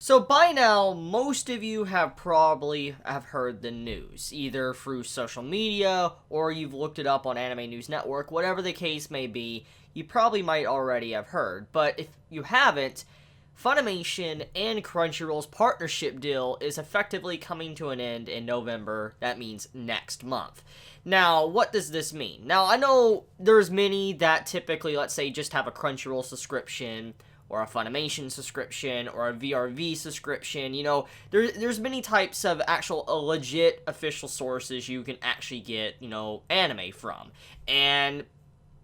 So by now, most of you have probably heard the news, either through social media or you've looked it up on Anime News Network, whatever the case may be, you probably might already have heard. But if you haven't, Funimation and Crunchyroll's partnership deal is effectively coming to an end in November. That means next month. Now, what does this mean? Now, I know there's many that typically, let's say, just have a Crunchyroll subscription, or a Funimation subscription, or a VRV subscription. You know, there's many types of actual legit official sources you can actually get, you know, anime from. And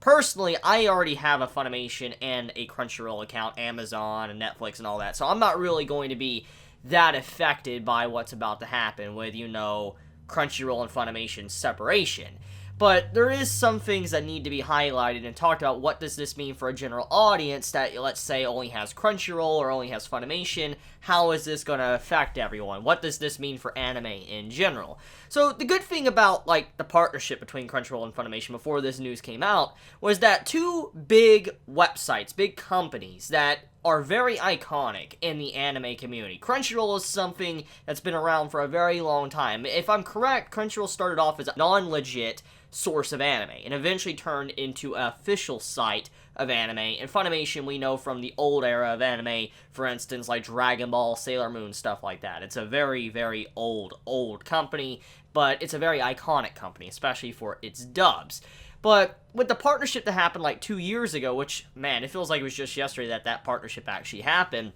personally, I already have a Funimation and a Crunchyroll account, Amazon and Netflix and all that, so I'm not really going to be that affected by what's about to happen with, you know, Crunchyroll and Funimation separation. But there is some things that need to be highlighted and talked about. What does this mean for a general audience that, let's say, only has Crunchyroll or only has Funimation? How is this going to affect everyone? What does this mean for anime in general? So the good thing about, like, the partnership between Crunchyroll and Funimation before this news came out was that two big websites, big companies that are very iconic in the anime community. Crunchyroll is something that's been around for a very long time. If I'm correct, Crunchyroll started off as a non-legit source of anime and eventually turned into an official site of anime. And Funimation, we know from the old era of anime, for instance, like Dragon Ball, Sailor Moon, stuff like that. It's a very, very old company, but it's a very iconic company, especially for its dubs. But with the partnership that happened like 2 years ago, which, man, it feels like it was just yesterday that partnership actually happened.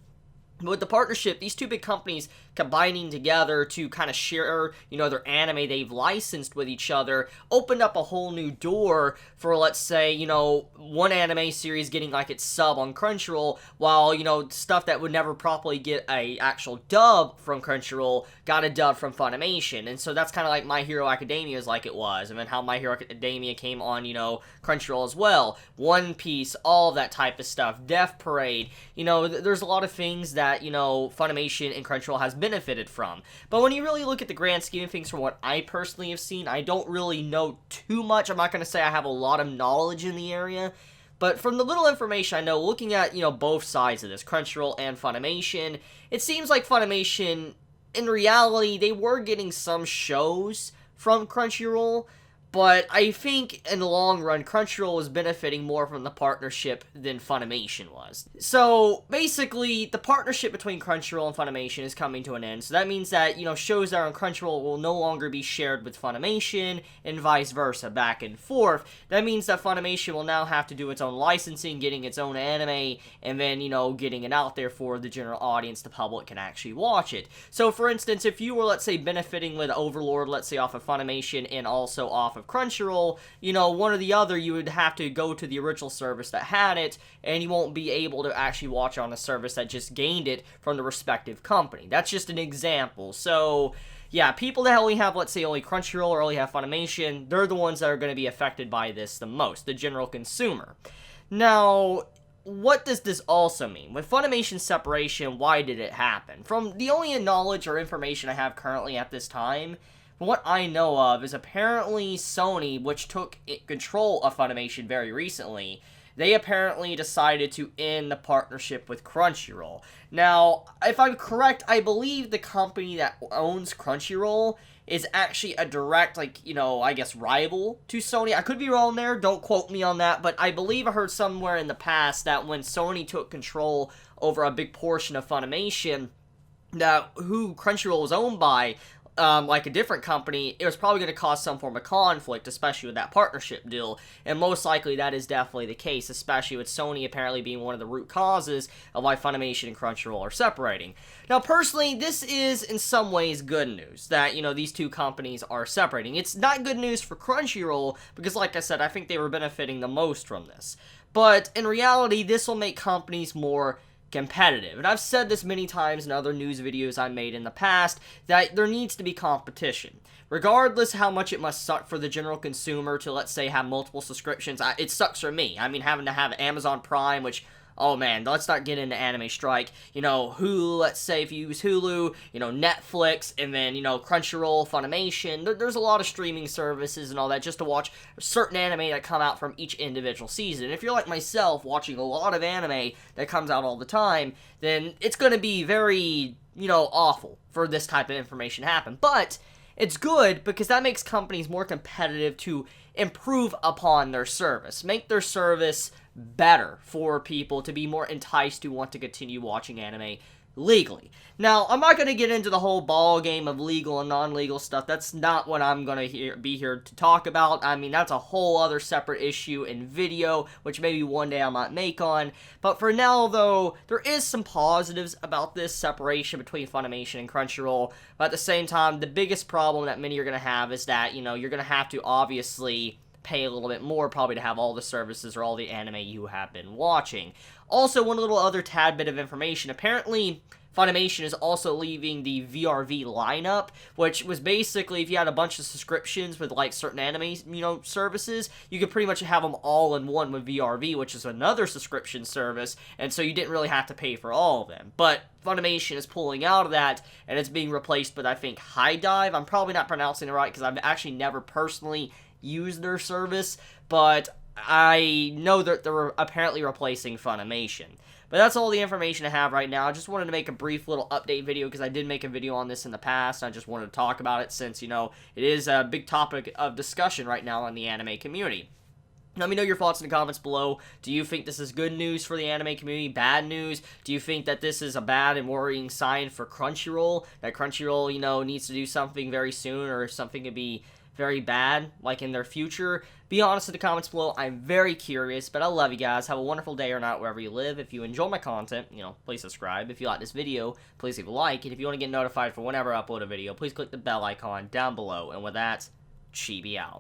With the partnership, these two big companies combining together to kind of share, you know, their anime they've licensed with each other, opened up a whole new door for, let's say, you know, one anime series getting like its sub on Crunchyroll, while, you know, stuff that would never properly get a actual dub from Crunchyroll got a dub from Funimation. And so that's kind of like My Hero Academia is like it was, and then how My Hero Academia came on, you know, Crunchyroll as well. One Piece, all that type of stuff. Death Parade, you know, there's a lot of things that, you know, Funimation and Crunchyroll has benefited from. But when you really look at the grand scheme of things from what I personally have seen, I don't really know too much. I'm not going to say I have a lot of knowledge in the area, but from the little information I know, looking at, you know, both sides of this, Crunchyroll and Funimation, it seems like Funimation, in reality, they were getting some shows from Crunchyroll, but I think in the long run, Crunchyroll was benefiting more from the partnership than Funimation was. So basically, the partnership between Crunchyroll and Funimation is coming to an end. So that means that, you know, shows that are on Crunchyroll will no longer be shared with Funimation and vice versa, back and forth. That means that Funimation will now have to do its own licensing, getting its own anime, and then, you know, getting it out there for the general audience, the public can actually watch it. So for instance, if you were, let's say, benefiting with Overlord, let's say off of Funimation and also off of Crunchyroll, you know, one or the other, you would have to go to the original service that had it, and you won't be able to actually watch on a service that just gained it from the respective company. That's just an example. So yeah, people that only have, let's say, only Crunchyroll or only have Funimation, they're the ones that are going to be affected by this the most, the general consumer. Now, what does this also mean? With Funimation's separation, why did it happen? From the only knowledge or information I have currently at this time, from what I know of, is apparently Sony, which took control of Funimation very recently, they apparently decided to end the partnership with Crunchyroll. Now, if I'm correct, I believe the company that owns Crunchyroll is actually a direct, like, you know, I guess rival to Sony. I could be wrong there, don't quote me on that, but I believe I heard somewhere in the past that when Sony took control over a big portion of Funimation, that who Crunchyroll was owned by, like a different company, it was probably going to cause some form of conflict, especially with that partnership deal, and most likely that is definitely the case, especially with Sony apparently being one of the root causes of why Funimation and Crunchyroll are separating. Now, personally, this is in some ways good news, that, you know, these two companies are separating. It's not good news for Crunchyroll, because like I said, I think they were benefiting the most from this. But in reality, this will make companies more competitive. And I've said this many times in other news videos I made in the past, that there needs to be competition. Regardless how much it must suck for the general consumer to, let's say, have multiple subscriptions, it sucks for me. I mean, having to have Amazon Prime, which oh man, let's not get into anime strike. Hulu, let's say if you use Hulu, Netflix, and then, Crunchyroll, Funimation. There's a lot of streaming services and all that just to watch certain anime that come out from each individual season. And if you're like myself, watching a lot of anime that comes out all the time, then it's going to be very, awful for this type of information to happen. But it's good because that makes companies more competitive to improve upon their service, make their service better for people to be more enticed to want to continue watching anime legally. Now, I'm not going to get into the whole ball game of legal and non-legal stuff. That's not what I'm going to be here to talk about. I mean, that's a whole other separate issue in video, which maybe one day I might make on. But for now, though, there is some positives about this separation between Funimation and Crunchyroll. But at the same time, the biggest problem that many are going to have is that, you're going to have to obviously pay a little bit more probably to have all the services or all the anime you have been watching. Also, one little other tad bit of information. Apparently, Funimation is also leaving the VRV lineup, which was basically if you had a bunch of subscriptions with like certain anime, services, you could pretty much have them all in one with VRV, which is another subscription service, and so you didn't really have to pay for all of them. But Funimation is pulling out of that, and it's being replaced with, I think, High Dive. I'm probably not pronouncing it right because I've actually never personally used their service, but I know that they're apparently replacing Funimation. But that's all the information I have right now. I just wanted to make a brief little update video because I did make a video on this in the past. I just wanted to talk about it since, it is a big topic of discussion right now in the anime community. Let me know your thoughts in the comments below. Do you think this is good news for the anime community? Bad news? Do you think that this is a bad and worrying sign for Crunchyroll? That Crunchyroll, needs to do something very soon, or something to be very bad, like in their future? Be honest in the comments below. I'm very curious, but I love you guys. Have a wonderful day or night wherever you live. If you enjoy my content, please subscribe. If you like this video, please leave a like. And if you want to get notified for whenever I upload a video, please click the bell icon down below. And with that, Chibi out.